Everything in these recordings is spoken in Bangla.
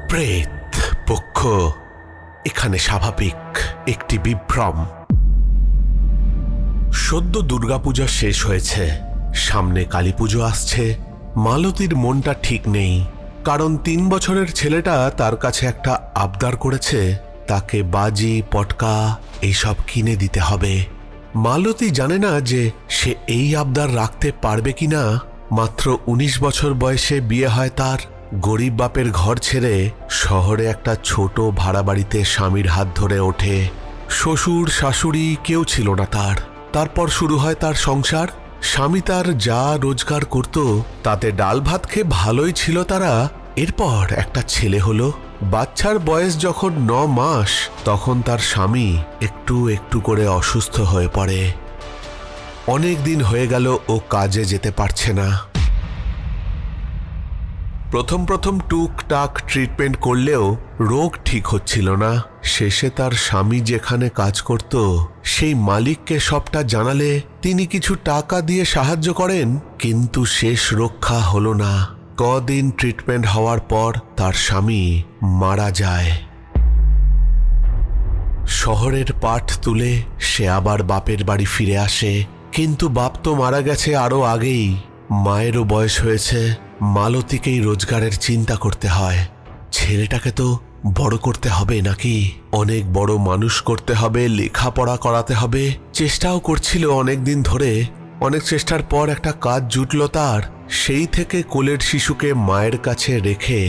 প্রেত পক্ষ এখানে স্বাভাবিক একটি বিভ্রম। সদ্য দুর্গাপূজা শেষ হয়েছে, সামনে কালী পুজো আসছে। মালতীর মনটা ঠিক নেই, কারণ 3 বছরের ছেলেটা তার কাছে একটা আবদার করেছে, তাকে বাজি পটকা এইসব কিনে দিতে হবে। মালতী জানে না যে সে এই আবদার রাখতে পারবে কিনা। মাত্র 19 বছর বয়সে বিয়ে হয় তার। গরিব বাপের ঘর ছেড়ে শহরে একটা ছোট ভাড়া বাড়িতে স্বামীর হাত ধরে ওঠে। শ্বশুর শাশুড়ি কেউ ছিল না তার। তারপর শুরু হয় তার সংসার। স্বামী তার যা রোজগার করত তাতে ডাল ভাত খেয়ে ভালোই ছিল তারা। এরপর একটা ছেলে হলো। বাচ্চার বয়স যখন 9 মাস, তখন তার স্বামী একটু একটু করে অসুস্থ হয়ে পড়ে। অনেক দিন হয়ে গেল ও কাজে যেতে পারছে না। প্রথম টুকটাক ট্রিটমেন্ট করলেও রোগ ঠিক হচ্ছিল না। শেষে তার স্বামী যেখানে কাজ করত সেই মালিককে সবটা জানালে তিনি কিছু টাকা দিয়ে সাহায্য করেন, কিন্তু শেষ রক্ষা হলো না। কদিন ট্রিটমেন্ট হওয়ার পর তার স্বামী মারা যায়। শহরের পাট তুলে সে আবার বাপের বাড়ি ফিরে আসে, কিন্তু বাপ তো মারা গেছে আরো আগেই। মায়েরও বয়স হয়েছে। মালতীকেই রোজগারের চিন্তা করতে হয়। ছেলেটাকে তো বড় করতে হবে নাকি, অনেক বড় মানুষ করতে হবে, লেখাপড়া করাতে হবে। চেষ্টাও করছিল অনেক দিন ধরে। অনেক চেষ্টার পর একটা কাজ জুটল তার। সেই থেকে কোলের শিশুকে মায়ের কাছে রেখে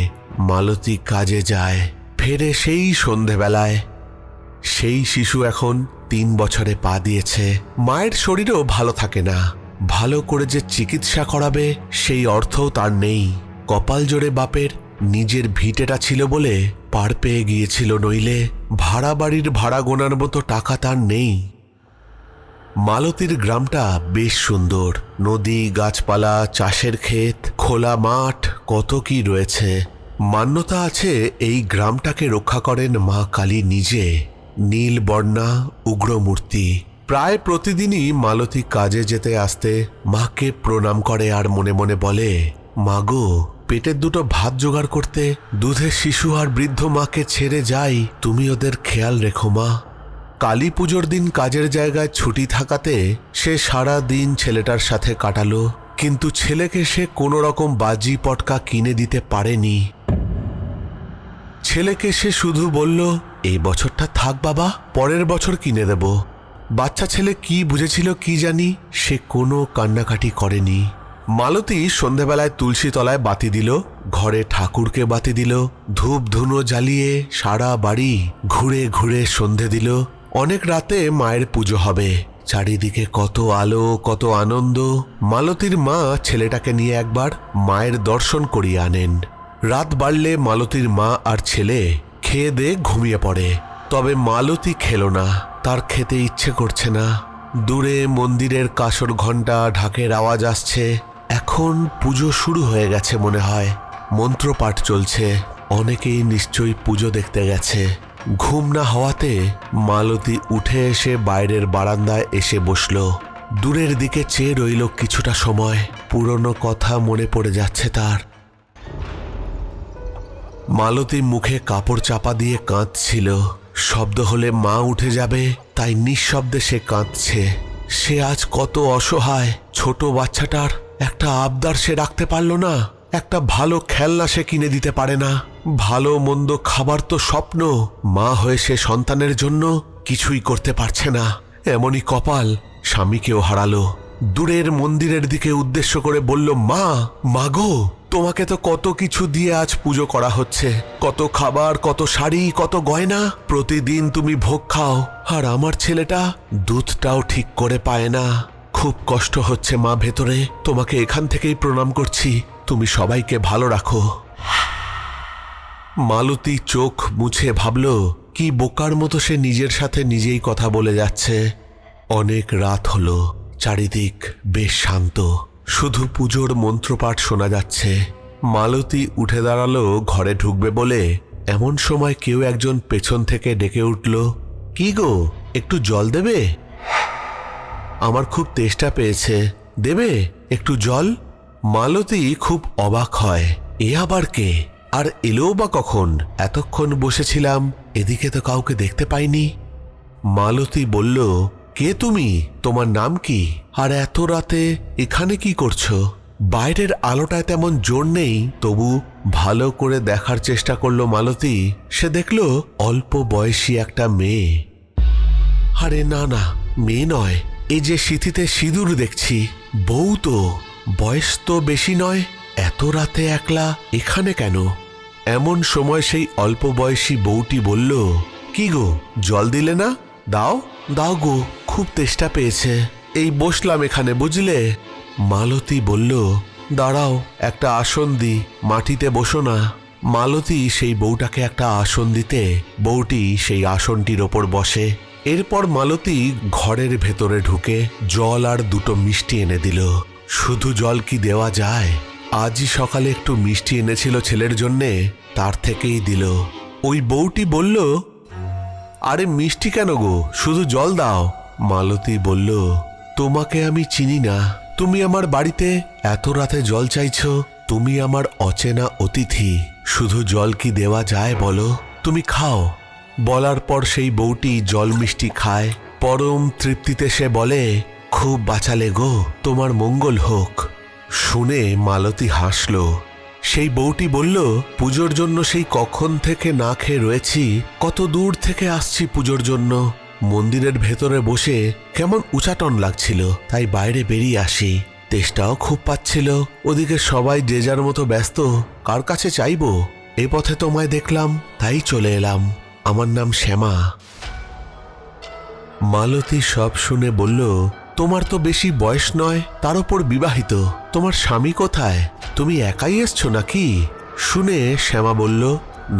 মালতী কাজে যায়। ফেরে সেই সন্ধেবেলায়। সেই শিশু এখন 3 বছরে পা দিয়েছে। মায়ের শরীরও ভালো থাকে না। ভালো করে যে চিকিৎসা করাবে সেই অর্থও তার নেই। কপাল জোরে বাপের নিজের ভিটেটা ছিল বলে পার পেয়ে গিয়েছিল, নইলে ভাড়া বাড়ির ভাড়া গোনার মতো টাকা তার নেই। মালতীর গ্রামটা বেশ সুন্দর। নদী, গাছপালা, চাষের ক্ষেত, খোলা মাঠ, কত কি রয়েছে। মান্যতা আছে এই গ্রামটাকে রক্ষা করেন মা কালী নিজে। নীল বর্ণা উগ্রমূর্তি। প্রায় প্রতিদিনই মালতী কাজে যেতে আসতে মাকে প্রণাম করে আর মনে মনে বলে, মাগো, পেটের দুটো ভাত জোগাড় করতে দুধের শিশু আর বৃদ্ধ মাকে ছেড়ে যাই, তুমি ওদের খেয়াল রেখো মা। কালী পুজোর দিন কাজের জায়গায় ছুটি থাকাতে সে সারা দিন ছেলেটার সাথে কাটালো, কিন্তু ছেলেকে সে কোনো রকম বাজি পটকা কিনে দিতে পারেনি। ছেলেকে সে শুধু বলল, এই বছরটা থাক বাবা, পরের বছর কিনে দেব। বাচ্চা ছেলে কি বুঝেছিল কি জানি, সে কোনো কান্নাকাটি করেনি। মালতী সন্ধেবেলায় তুলসী তলায় বাতি দিল, ঘরে ঠাকুরকে বাতি দিল, ধূপ ধুনো জ্বালিয়ে সারা বাড়ি ঘুরে ঘুরে সন্ধে দিল। অনেক রাতে মায়ের পুজো হবে। চারিদিকে কত আলো, কত আনন্দ। মালতীর মা ছেলেটাকে নিয়ে একবার মায়ের দর্শন করিয়ে আনেন। রাত বাড়লে মালতীর মা আর ছেলে খেয়ে দিয়ে ঘুমিয়ে পড়ে। তবে মালতী খেল না, তার খেতে ইচ্ছে করছে না। দূরে মন্দিরের কাসর ঘণ্টা ঢাকের আওয়াজ আসছে। এখন পুজো শুরু হয়ে গেছে মনে হয়। মন্ত্রপাঠ চলছে। অনেকেই নিশ্চয়ই পুজো দেখতে গেছে। ঘুম না হওয়াতে মালতী উঠে এসে বাইরের বারান্দায় এসে বসল। দূরের দিকে চেয়ে রইল কিছুটা সময়। পুরনো কথা মনে পড়ে যাচ্ছে তার। মালতী মুখে কাপড় চাপা দিয়ে কাঁদছিল। শব্দ হলে মা উঠে যাবে, তাই নিঃশব্দে সে কাঁদছে। সে আজ কত অসহায়। ছোট বাচ্চাটার একটা আবদার সে রাখতে পারল না। একটা ভালো খেলনা সে কিনে দিতে পারে না। ভালো মন্দ খাবার তো স্বপ্ন। মা হয়ে সে সন্তানের জন্য কিছুই করতে পারছে না। এমনই কপাল, স্বামীকেও হারালো। দূরের মন্দিরের দিকে উদ্দেশ্য করে বলল, মা, মাগো, তোমাকে তো কত কিছু দিয়ে আজ পুজো করা হচ্ছে। কত খাবার, কত শাড়ি, কত গয়না। প্রতিদিন তুমি ভোগ খাও, আর আমার ছেলেটা দুধটাও ঠিক করে পায় না। খুব কষ্ট হচ্ছে মা ভেতরে। তোমাকে এখান থেকেই প্রণাম করছি। তুমি সবাইকে ভালো রাখো। মালতী চোখ মুছে ভাবল, কি বোকার মতো সে নিজের সাথে নিজেই কথা বলে যাচ্ছে। অনেক রাত হলো। চারিদিক বেশ শান্ত। শুধু পুজোর মন্ত্রপাঠ শোনা যাচ্ছে। মালতী উঠে দাঁড়ালো ঘরে ঢুকবে বলে, এমন সময় কেউ একজন পেছন থেকে ডেকে উঠল, কি গো, একটু জল দেবে? আমার খুব তেষ্টা পেয়েছে, দেবে একটু জল? মালতী খুব অবাক হয়, এ আবার কে, আর এলো বা কখন? এতক্ষণ বসেছিলাম, এদিকে তো কাউকে দেখতে পাইনি। মালতী বলল, কে তুমি? তোমার নাম কি? আর এত রাতে এখানে কি করছো? বাইরের আলোটায় তেমন জোর নেই, তবু ভালো করে দেখার চেষ্টা করলো মালতী। সে দেখলো অল্প বয়সী একটা মেয়ে। আরে না না, মেয়ে নয়, এই যে সিঁথিতে সিঁদুর দেখছি, বউ তো। বয়স তো বেশি নয়, এত রাতে একলা এখানে কেন? এমন সময় সেই অল্প বয়সী বউটি বলল, কি গো, জল দিলে না? দাও দাও গো, খুব তেষ্টা পেয়েছে। এই বসলাম এখানে, বুঝলে? মালতী বলল, দাঁড়াও, একটা আসন দি, মাটিতে বসো না। মালতী সেই বউটাকে একটা আসন দিতে বউটি সেই আসনটির ওপর বসে। এরপর মালতী ঘরের ভেতরে ঢুকে জল আর দুটো মিষ্টি এনে দিল। শুধু জল কি দেওয়া যায়? আজই সকালে একটু মিষ্টি এনেছিল ছেলের জন্যে, তার থেকেই দিল। ওই বউটি বলল, আরে মিষ্টি কেন গো, শুধু জল দাও। মালতী বলল, তোমাকে আমি চিনি না, তুমি আমার বাড়িতে এত রাতে জল চাইছো? তুমি আমার অচেনা অতিথি, শুধু জল কি দেওয়া যায় বলো? তুমি খাও। বলার পর সেই বউটি জল মিষ্টি খায়। পরম তৃপ্তিতে সে বলে, খুব বাঁচালে গো, তোমার মঙ্গল হোক। শুনে মালতী হাসল। সেই বউটি বলল, পুজোর জন্য সেই কখন থেকে না খেয়ে রয়েছি, কত দূর থেকে আসছি পুজোর জন্য। মন্দিরের ভেতরে বসে কেমন উচাটন লাগছিল, তাই বাইরে বেরিয়ে আসি। তেষ্টাও খুব পাচ্ছিল, ওদিকে সবাই যে যার মতো ব্যস্ত, কার কাছে চাইবো? এ পথে তোমায় দেখলাম, তাই চলে এলাম। আমার নাম শ্যামা। মালতী সব শুনে বলল, তোমার তো বেশি বয়স নয়, তার উপর বিবাহিত, তোমার স্বামী কোথায়? তুমি একাই এসছো নাকি? শুনে শ্যামা বলল,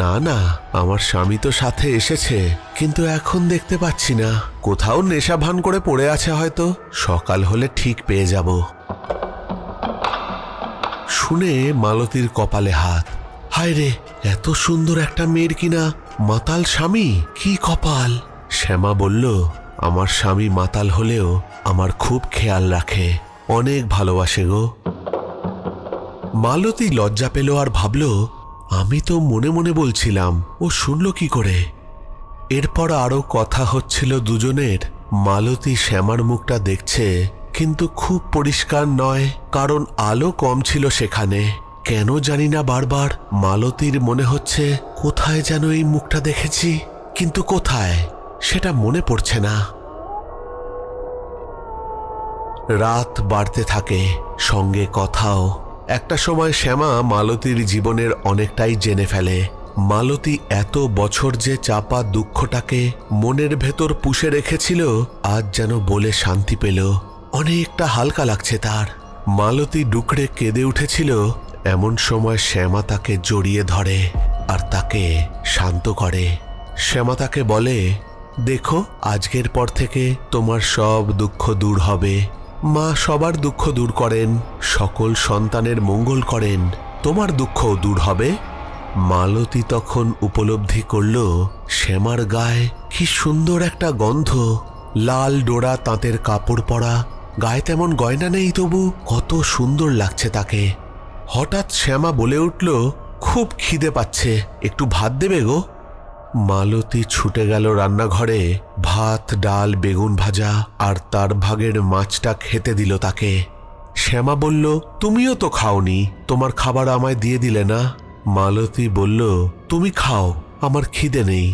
না না, আমার স্বামী তো সাথে এসেছে, কিন্তু এখন দেখতে পাচ্ছি না, কোথাও নেশা ভান করে পড়ে আছে হয়তো, সকাল হলে ঠিক পেয়ে যাব। শুনে মালতীর কপালে হাত। হায় রে, এত সুন্দর একটা মেয়ের কিনা মাতাল স্বামী, কি কপাল! শ্যামা বলল, আমার স্বামী মাতাল হলেও আমার খুব খেয়াল রাখে, অনেক ভালোবাসে গো। মালতী লজ্জা পেল আর ভাবল, আমি তো মনে মনে বলছিলাম, ও শুনল কি করে? এরপর আরো কথা হচ্ছিল দুজনের। মালতী শ্যামার মুখটা দেখছে, কিন্তু খুব পরিষ্কার নয়, কারণ আলো কম ছিল সেখানে। কেন জানি না বারবার মালতীর মনে হচ্ছে কোথায় যেন এই মুখটা দেখেছি, কিন্তু কোথায় সেটা মনে পড়ছে না। রাত বাড়তে থাকে, সঙ্গে কথাও। একটা সময় শ্যামা মালতীর জীবনের অনেকটাই জেনে ফেলে। মালতী এত বছর যে চাপা দুঃখটাকে মনের ভেতর পুষে রেখেছিল, আজ যেন বলে শান্তি পেল, অনেকটা হালকা লাগছে তার। মালতী ডুকরে কেঁদে উঠেছিল, এমন সময় শ্যামা তাকে জড়িয়ে ধরে আর তাকে শান্ত করে। শ্যামা তাকে বলে, দেখো, আজকের পর থেকে তোমার সব দুঃখ দূর হবে। মা সবার দুঃখ দূর করেন, সকল সন্তানের মঙ্গল করেন, তোমার দুঃখও দূর হবে। মালতী তখন উপলব্ধি করল, শ্যামার গায়ে কি সুন্দর একটা গন্ধ, লাল ডোরা তাঁতের কাপড় পরা, গায়ে তেমন গয়না নেই, তবু কত সুন্দর লাগছে তাকে। হঠাৎ শ্যামা বলে উঠল, খুব খিদে পাচ্ছে, একটু ভাত দেবে গো? মালতী ছুটে গেল রান্নাঘরে, ভাত, ডাল, বেগুন ভাজা আর তার ভাগের মাছটা খেতে দিল তাকে। শ্যামা বলল, তুমিও তো খাওনি, তোমার খাবার আমায় দিয়ে দিলে না? মালতী বলল, তুমি খাও, আমার খিদে নেই,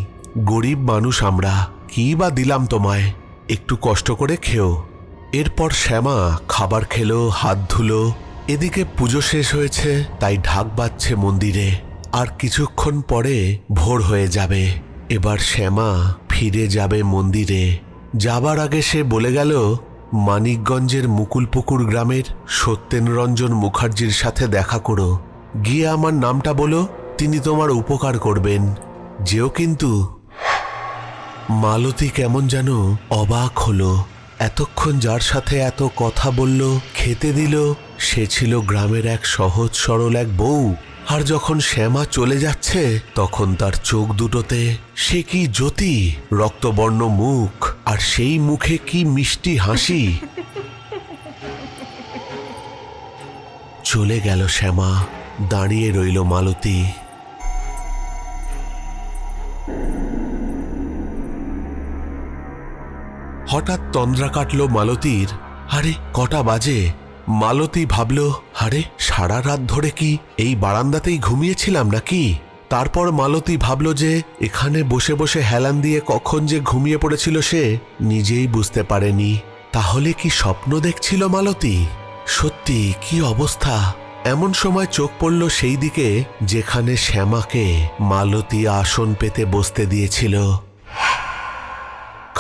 গরিব মানুষ আমরা, কি বা দিলাম তোমায়, একটু কষ্ট করে খেও। এরপর শ্যামা খাবার খেলো, হাত ধুলো। এদিকে পুজো শেষ হয়েছে, তাই ঢাক বাজছে মন্দিরে, আর কিছুক্ষণ পরে ভোর হয়ে যাবে। এবার শ্যামা ফিরে যাবে মন্দিরে। যাবার আগে সে বলে গেল, মানিকগঞ্জের মুকুলপুকুর গ্রামের সত্যেনরঞ্জন মুখার্জির সাথে দেখা করো, গিয়ে আমার নামটা বলো, তিনি তোমার উপকার করবেন, যেও কিন্তু। মালতী কেমন যেন অবাক হলো। এতক্ষণ যার সাথে এত কথা বলল, খেতে দিল, সে ছিল গ্রামের এক সহজ সরল এক বউ। আর যখন শ্যামা চলে যাচ্ছে, তখন তার চোখ দুটোতে সে কি জ্যোতি, রক্তবর্ণ মুখ, আর সেই মুখে কি মিষ্টি হাসি। চলে গেল শ্যামা, দাঁড়িয়ে রইল মালতী। হঠাৎ তন্দ্রা কাটল মালতীর। আরে কটা বাজে? মালতী ভাবল, আরে সারা রাত ধরে কি এই বারান্দাতেই ঘুমিয়েছিলাম নাকি? তারপর মালতী ভাবল যে এখানে বসে বসে হেলান দিয়ে কখন যে ঘুমিয়ে পড়েছিল সে নিজেই বুঝতে পারেনি। তাহলে কি স্বপ্ন দেখছিল মালতী? সত্যি কি অবস্থা! এমন সময় চোখ পড়ল সেই দিকে যেখানে শ্যামাকে মালতী আসন পেতে বসতে দিয়েছিল।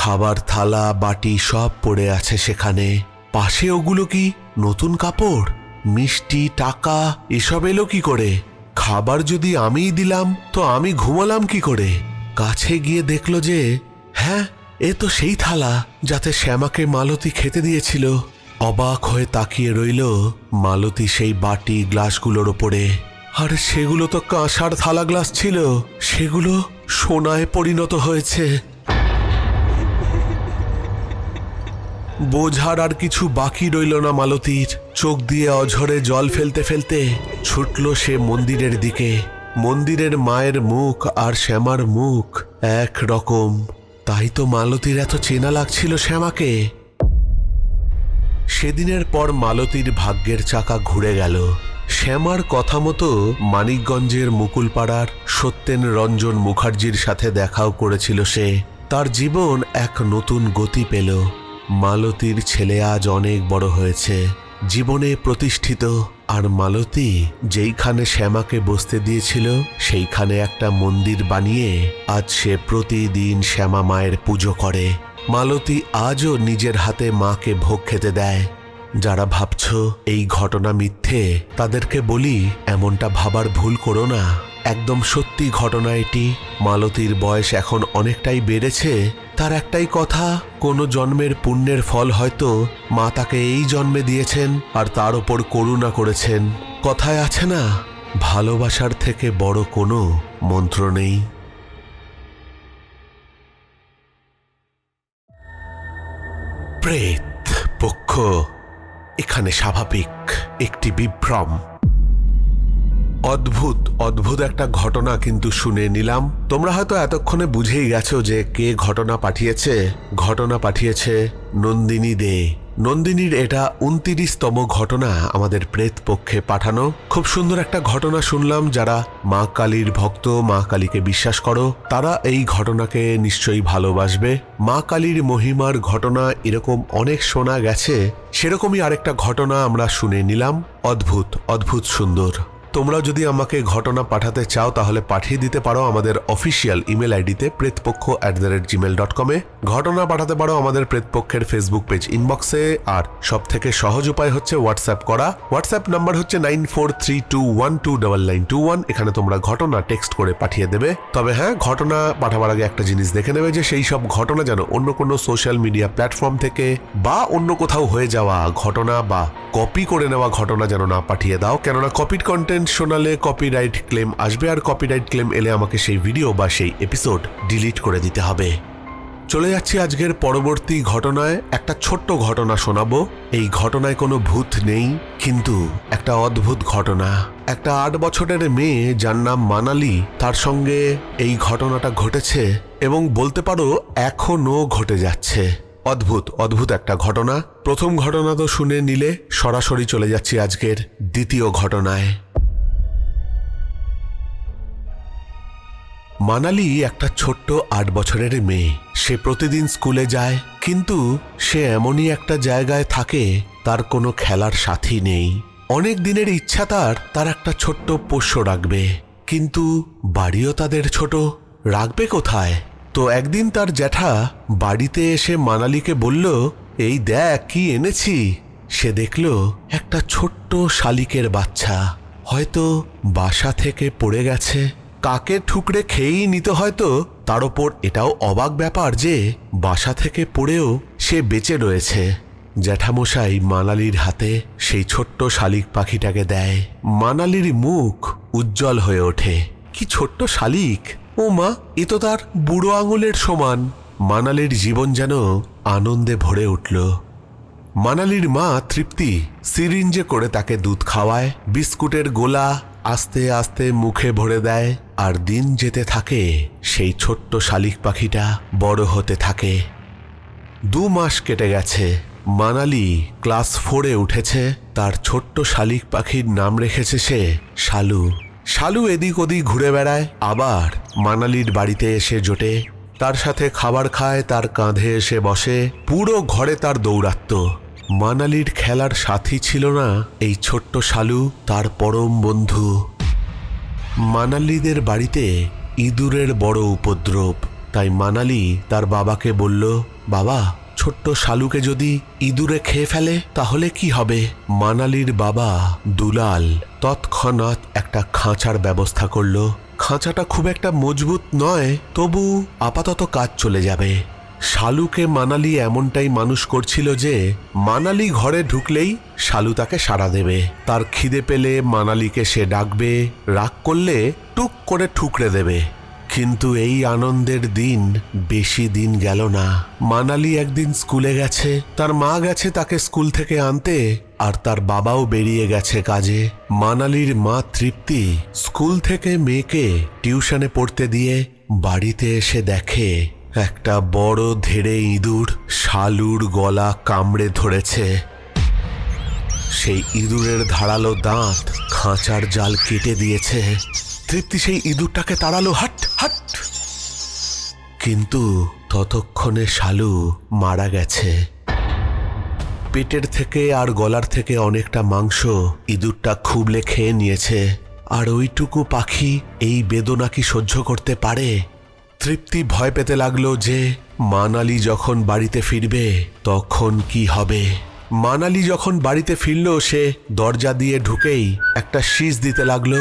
খাবার থালা বাটি সব পড়ে আছে সেখানে। পাশে ওগুলো কি নতুন কাপড়, মিষ্টি, টাকা এসব এলো কি করে? খাবার যদি আমিই দিলাম তো আমি ঘুমালাম কি করে? কাছে গিয়ে দেখল যে হ্যাঁ, এ তো সেই থালা যাতে শ্যামাকে মালতী খেতে দিয়েছিল। অবাক হয়ে তাকিয়ে রইল মালতী সেই বাটি গ্লাসগুলোর ওপরে। আর সেগুলো তো কাঁসার থালা গ্লাস ছিল, সেগুলো সোনায় পরিণত হয়েছে। বোঝার আর কিছু বাকি রইল না মালতীর। চোখ দিয়ে অঝরে জল ফেলতে ফেলতে ছুটল সে মন্দিরের দিকে। মন্দিরের মায়ের মুখ আর শ্যামার মুখ এক রকম, তাই তো মালতীর এত চেনা লাগছিল শ্যামাকে। সেদিনের পর মালতীর ভাগ্যের চাকা ঘুরে গেল। শ্যামার কথা মতো মানিকগঞ্জের মুকুলপাড়ার সত্যেন রঞ্জন মুখার্জির সাথে দেখাও করেছিল সে। তার জীবন এক নতুন গতি পেল। মালতীর ছেলে আজ অনেক বড় হয়েছে, জীবনে প্রতিষ্ঠিত। আর মালতী যেইখানে শ্যামাকে বসতে দিয়েছিল সেইখানে একটা মন্দির বানিয়ে আজ সে প্রতিদিন শ্যামা মায়ের পুজো করে। মালতী আজও নিজের হাতে মাকে ভোগ খেতে দেয়। যারা ভাবছ এই ঘটনা মিথ্যে, তাদেরকে বলি এমনটা ভাবার ভুল করো না। একদম সত্যি ঘটনা এটি। মালতীর বয়স এখন অনেকটাই বেড়েছে। তার একটাই কথা, কোনো জন্মের পুণ্যের ফল হয়তো মা তাকে এই জন্মে দিয়েছেন আর তার ওপর করুণা করেছেন। কথায় আছে না, ভালোবাসার থেকে বড় কোনো মন্ত্র নেই। প্রেত পক্ষ এখানে স্বাভাবিক একটি বিভ্রম। অদ্ভুত অদ্ভুত একটা ঘটনা কিন্তু শুনে নিলাম। তোমরা হয়তো এতক্ষণে বুঝেই গেছো যে কে ঘটনা পাঠিয়েছে। ঘটনা পাঠিয়েছে নন্দিনী দে। নন্দিনীর এটা 29তম ঘটনা আমাদের প্রেত পক্ষে পাঠানো। খুব সুন্দর একটা ঘটনা শুনলাম। যারা মা কালীর ভক্ত, মা কালীকে বিশ্বাস করো, তারা এই ঘটনাকে নিশ্চয়ই ভালোবাসবে। মা কালীর মহিমার ঘটনা এরকম অনেক শোনা গেছে, সেরকমই আরেকটা ঘটনা আমরা শুনে নিলাম। অদ্ভুত অদ্ভুত সুন্দর। তোমরা যদি আমাকে ঘটনা পাঠাতে চাও তাহলে পাঠিয়ে দিতে পারো আমাদের অফিসিয়াল ইমেল আইডিতে pretpokho@gmail.com-এ। ঘটনা পাঠাতে পারো আমাদের প্রেতপক্ষের ফেসবুক পেজ ইনবক্সে। আর সব থেকে সহজ উপায় হচ্ছে হোয়াটসঅ্যাপ করা। হোয়াটসঅ্যাপ নাম্বার হচ্ছে 9432129921। এখানে তোমরা ঘটনা টেক্সট করে পাঠিয়ে দেবে। তবে হ্যাঁ, ঘটনা পাঠাবার আগে একটা জিনিস দেখে নেবে যে সেই সব ঘটনা যেন অন্য কোনো সোশ্যাল মিডিয়া প্ল্যাটফর্ম থেকে বা অন্য কোথাও হয়ে যাওয়া ঘটনা বা কপি করে নেওয়া ঘটনা যেন না পাঠিয়ে দাও। কেননা কপিড কন্টেন্ট শোনালে কপিরাইট ক্লেম আসবে, আর কপিরাইট ক্লেম এলে আমাকে সেই ভিডিও বা সেই এপিসোড ডিলিট করে দিতে হবে। চলে যাচ্ছি আজকের পরবর্তী ঘটনায়। একটা ছোট্ট ঘটনা শোনাবো। এই ঘটনায় কোনো ভূত নেই, কিন্তু একটা অদ্ভুত ঘটনা। একটা 8 বছরের মেয়ে যার নাম মানালি, তার সঙ্গে এই ঘটনাটা ঘটেছে এবং বলতে পারো এখনো ঘটে যাচ্ছে। অদ্ভুত অদ্ভুত একটা ঘটনা। প্রথম ঘটনা তো শুনে নিলে, সরাসরি চলে যাচ্ছি আজকের দ্বিতীয় ঘটনায়। মানালি একটা ছোট্ট 8 বছরের মেয়ে। সে প্রতিদিন স্কুলে যায়, কিন্তু সে এমনই একটা জায়গায় থাকে তার কোনো খেলার সাথী নেই। অনেক দিনের ইচ্ছা তার একটা ছোট্ট পোষ্য রাখবে, কিন্তু বাড়িও তাদের ছোট, রাখবে কোথায়? তো একদিন তার জ্যাঠা বাড়িতে এসে মানালিকে বলল, এই দেখ কি এনেছি। সে দেখল একটা ছোট্ট শালিকের বাচ্চা, হয়তো বাসা থেকে পড়ে গেছে, কাকে ঠুকরে খেয়েই নিতে হয়তো। তার ওপর এটাও অবাক ব্যাপার যে বাসা থেকে পড়েও সে বেঁচে রয়েছে। জ্যাঠামশাই মানালির হাতে সেই ছোট্ট শালিক পাখিটাকে দেয়। মানালির মুখ উজ্জ্বল হয়ে ওঠে। কি ছোট্ট শালিক! ও মা, এ তো তার বুড়ো আঙুলের সমান। মানালির জীবন যেন আনন্দে ভরে উঠল। মানালির মা তৃপ্তি সিরিঞ্জে করে তাকে দুধ খাওয়ায়, বিস্কুটের গোলা আস্তে আস্তে মুখে ভরে দেয়। আর দিন যেতে থাকে, সেই ছোট্ট শালিক পাখিটা বড় হতে থাকে। 2 মাস কেটে গেছে। মানালি ক্লাস 4-এ উঠেছে। তার ছোট্ট শালিক পাখির নাম রেখেছে সে শালু। শালু এদিক ওদিক ঘুরে বেড়ায়, আবার মানালির বাড়িতে এসে জোটে, তার সাথে খাবার খায়, তার কাঁধে এসে বসে, পুরো ঘরে তার দৌরাত্ম্য। মানালির খেলার সাথী ছিল না এই ছোট্ট শালু, তার পরম বন্ধু। মানালিদের বাড়িতে ইঁদুরের বড় উপদ্রব, তাই মানালি তার বাবাকে বলল, বাবা, ছোট্ট শালুকে যদি ইঁদুরে খেয়ে ফেলে তাহলে কি হবে? মানালির বাবা দুলাল তৎক্ষণাৎ একটা খাঁচার ব্যবস্থা করল। খাঁচাটা খুব একটা মজবুত নয়, তবু আপাতত কাজ চলে যাবে। শালুকে মানালি এমনটাই মানুষ করছিল যে মানালি ঘরে ঢুকলেই শালু তাকে সাড়া দেবে। তার খিদে পেলে মানালিকে সে ডাকবে, রাগ করলে টুক করে ঠুকরে দেবে। কিন্তু এই আনন্দের দিন বেশি দিন গেল না। মানালি একদিন স্কুলে গেছে, তার মা গেছে তাকে স্কুল থেকে আনতে, আর তার বাবাও বেরিয়ে গেছে কাজে। মানালির মা তৃপ্তি স্কুল থেকে মেয়েকে টিউশনে পড়তে দিয়ে বাড়িতে এসে দেখে একটা বড় ধেড়ে ইঁদুর শালুর গলা কামড়ে ধরেছে। সেই ইঁদুরের ধারালো দাঁত খাঁচার জাল কেটে দিয়েছে। তৃপ্তি সেই ইঁদুরটাকে তাড়ালো, হাট হাট। কিন্তু ততক্ষণে শালু মারা গেছে। পেটের থেকে আর গলার থেকে অনেকটা মাংস ইঁদুরটা খুবলে খেয়ে নিয়েছে। আর ওইটুকু পাখি এই বেদনা কি সহ্য করতে পারে? তৃপ্তি ভয় পেতে লাগলো যে মানালি যখন বাড়িতে ফিরবে তখন কি হবে। মানালি যখন বাড়িতে ফিরল, সে দরজা দিয়ে ঢুকেই একটা শীষ দিতে লাগলো।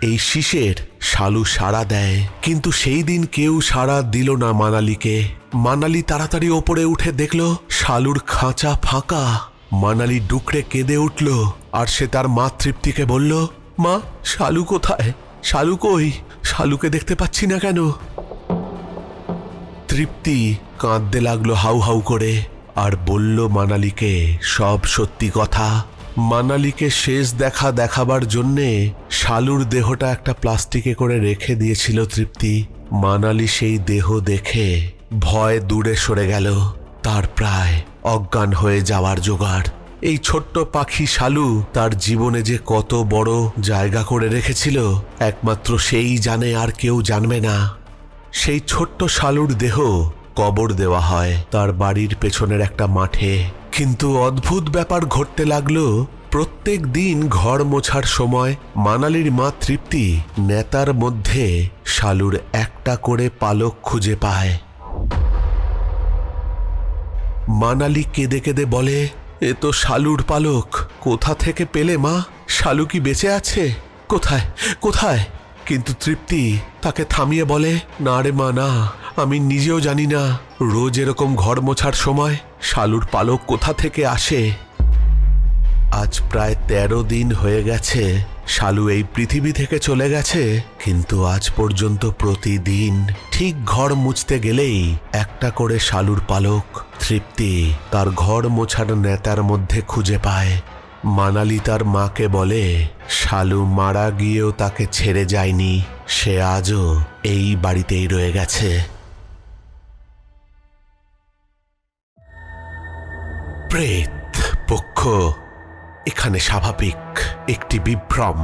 এই শীষের শালু সাড়া দেয়, কিন্তু সেই দিন কেউ সাড়া দিল না মানালিকে। মানালি তাড়াতাড়ি ওপরে উঠে দেখল শালুর খাঁচা ফাঁকা। মানালি ডুকরে কেঁদে উঠল, আর সে তার মা তৃপ্তিকে বলল, মা, শালু কোথায়? শালু কই? শালুকে দেখতে পাচ্ছি না কেন? তৃপ্তি কাঁদতে লাগলো হাউ হাউ করে, আর বলল মানালিকে সব সত্যি কথা। মানালিকে শেষ দেখা দেখাবার জন্যে শালুর দেহটা একটা প্লাস্টিকে করে রেখে দিয়েছিল তৃপ্তি। মানালি সেই দেহ দেখে ভয় দূরে সরে গেল, তার প্রায় অজ্ঞান হয়ে যাওয়ার জোগাড়। এই ছোট্ট পাখি শালু তার জীবনে যে কত বড় জায়গা করে রেখেছিল একমাত্র সেই জানে, আর কেউ জানবে না। সেই ছোট্ট শালুর দেহ কবর দেওয়া হয় তার বাড়ির পেছনের একটা মাঠে। কিন্তু অদ্ভুত ব্যাপার ঘটতে লাগলো। প্রত্যেক দিন ঘর মোছার সময় মানালির মা তৃপ্তি নেতার মধ্যে শালুর একটা করে পালক খুঁজে পায়। মানালি কেঁদে কেঁদে বলে, এ তো শালুর পালক, কোথা থেকে পেলে মা? শালু কি বেঁচে আছে? কোথায় কোথায়? কিন্তু তৃপ্তি তাকে থামিয়ে বলে, না রে মা, না, আমি নিজেও জানি না। রোজ এরকম ঘর মোছার সময় শালুর পালক কোথা থেকে আসে। আজ প্রায় 13 দিন হয়ে গেছে শালু এই পৃথিবী থেকে চলে গেছে, কিন্তু আজ পর্যন্ত প্রতিদিন ঠিক ঘর মুছতে গেলেই একটা করে শালুর পালক তৃপ্তি তার ঘর মোছার নেতার মধ্যে খুঁজে পায়। মানালি তার মাকে বলে, শালু মারা গিয়েও তাকে ছেড়ে যায়নি, সে আজও এই বাড়িতেই রয়ে গেছে। প্রেত পক্ষ এখানে স্বাভাবিক একটি বিভ্রম।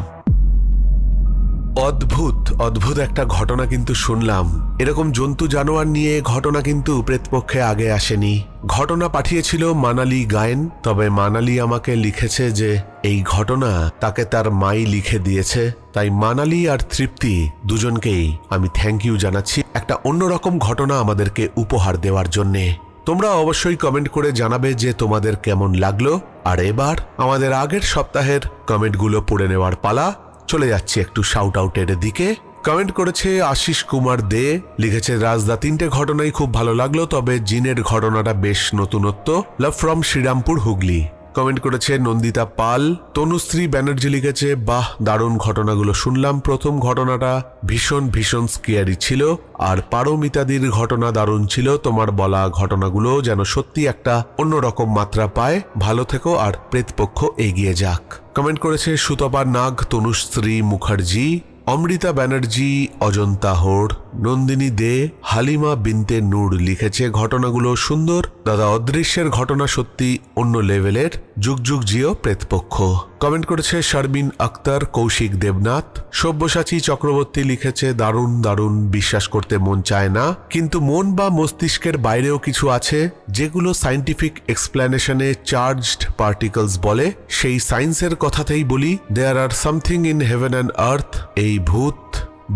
অদ্ভুত অদ্ভুত একটা ঘটনা কিন্তু শুনলাম। এরকম জন্তু জানোয়ার নিয়ে ঘটনা কিন্তু প্রেতপক্ষে আগে আসেনি। ঘটনা পাঠিয়েছিল মানালি গায়েন, তবে মানালি আমাকে লিখেছে যে এই ঘটনা তাকে তার মাই লিখে দিয়েছে। তাই মানালি আর তৃপ্তি দুজনকেই আমি থ্যাংক ইউ জানাচ্ছি একটা অন্যরকম ঘটনা আমাদেরকে উপহার দেওয়ার জন্যে। তোমরা অবশ্যই কমেন্ট করে জানাবে যে তোমাদের কেমন লাগলো। আর এবার আমাদের আগের সপ্তাহের কমেন্টগুলো পড়ে নেওয়ার পালা। চলে যাচ্ছি একটু শাউট আউটের দিকে। কমেন্ট করেছে আশিস কুমার দে, লিখেছে রাজদা 3টে ঘটনাই খুব ভালো লাগলো, তবে জিনের ঘটনাটা বেশ নতুনত্ব। Love from Serampore Hooghly. Comment করেছে নন্দিতা পাল। তনুশ্রী ব্যানার্জি লিখেছে, বাহ দারুণ ঘটনাগুলো শুনলাম। প্রথম ঘটনাটা ভীষণ ভীষণ স্কেয়ারি ছিল, আর পারমিতাদির ঘটনা দারুণ ছিল। তোমার বলা ঘটনাগুলো যেন সত্যি একটা অন্যরকম মাত্রা পায়। ভালো থেকো আর প্রেতপক্ষ এগিয়ে যাক। কমেন্ট করেছে সুতপা নাগ, তনুশ্রী মুখার্জি, অমৃতা ব্যানার্জি, অজন্তা হোড়, নন্দিনী দে, হালিমা বিনতে নূর লিখেছে, ঘটনাগুলো সুন্দর দাদা। অদৃশ্যের ঘটনা সত্যি অন্য লেভেলের। যুগ যুগ জিও প্রেতপক্ষ। কমেন্ট করেছে শারমিন আক্তার, কৌশিক দেবনাথ। সব্যসাচী চক্রবর্তী লিখেছে, দারুণ দারুণ, বিশ্বাস করতে মন চায় না, কিন্তু মন বা মস্তিষ্কের বাইরেও কিছু আছে যেগুলো সায়েন্টিফিক এক্সপ্লেনেশনে চার্জড পার্টিকলস বলে। সেই সায়েন্সের কথাতেই বলি, there are something in heaven and earth. এই ভূত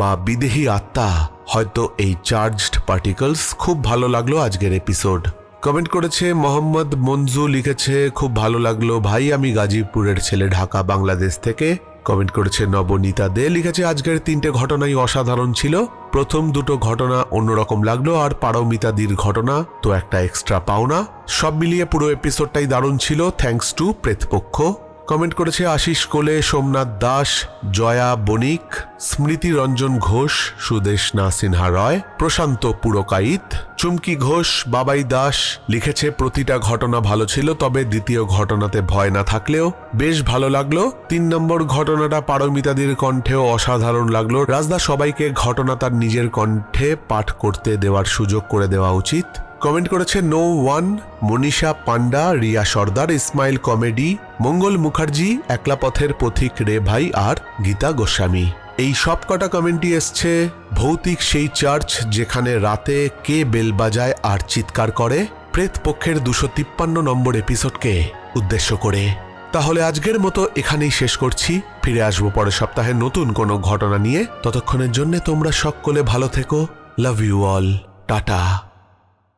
বা বিদেহী আত্মা হয়তো এই চার্জড পার্টিকলস। খুব ভালো লাগলো আজকের এপিসোড। কমেন্ট করেছে মোহাম্মদ মঞ্জু, লিখেছে খুব ভালো লাগলো ভাই, আমি গাজীপুরের ছেলে, ঢাকা বাংলাদেশ থেকে। কমেন্ট করেছে নবনীতা দে, লিখেছে আজকের 3টে ঘটনাই অসাধারণ ছিল। প্রথম 2টো ঘটনা অন্যরকম লাগলো, আর পারমিতাদির ঘটনা তো একটা এক্সট্রা পাওনা। সব মিলিয়ে পুরো এপিসোডটাই দারুণ ছিল। Thanks to Pretpokkho. কমেন্ট করেছে আশিস কোলে, সোমনাথ দাস, জয়া বণিক, স্মৃতি রঞ্জন ঘোষ, সুদেশনা সিনহা রয়, প্রশান্ত পুরকাইত, চুমকি ঘোষ, বাবাই দাস লিখেছে প্রতিটা ঘটনা ভালো ছিল, তবে দ্বিতীয় ঘটনাতে ভয় না থাকলেও বেশ ভালো লাগলো। 3 নম্বর ঘটনাটা পারমিতাদির কণ্ঠেও অসাধারণ লাগলো। রাজদা সবাইকে ঘটনা তার নিজের কণ্ঠে পাঠ করতে দেওয়ার সুযোগ করে দেওয়া উচিত। কমেন্ট করেছে নো ওয়ান, মনীষা পান্ডা, রিয়া সর্দার, ইসমাইল কমেডি, মঙ্গল মুখার্জি, একলা পথের পথিক রে ভাই আর গীতা গোস্বামী। এই সব কটা কমেন্টই এসছে ভৌতিক সেই চার্চ যেখানে রাতে কে বেল বাজায় আর চিৎকার করে, প্রেত পক্ষের 253 নম্বর এপিসোডকে উদ্দেশ্য করে। তাহলে আজকের মতো এখানেই শেষ করছি। ফিরে আসবো পরের সপ্তাহে নতুন কোনো ঘটনা নিয়ে। ততক্ষণের জন্য তোমরা সকলে ভালো থেকো। Love you all. টাটা।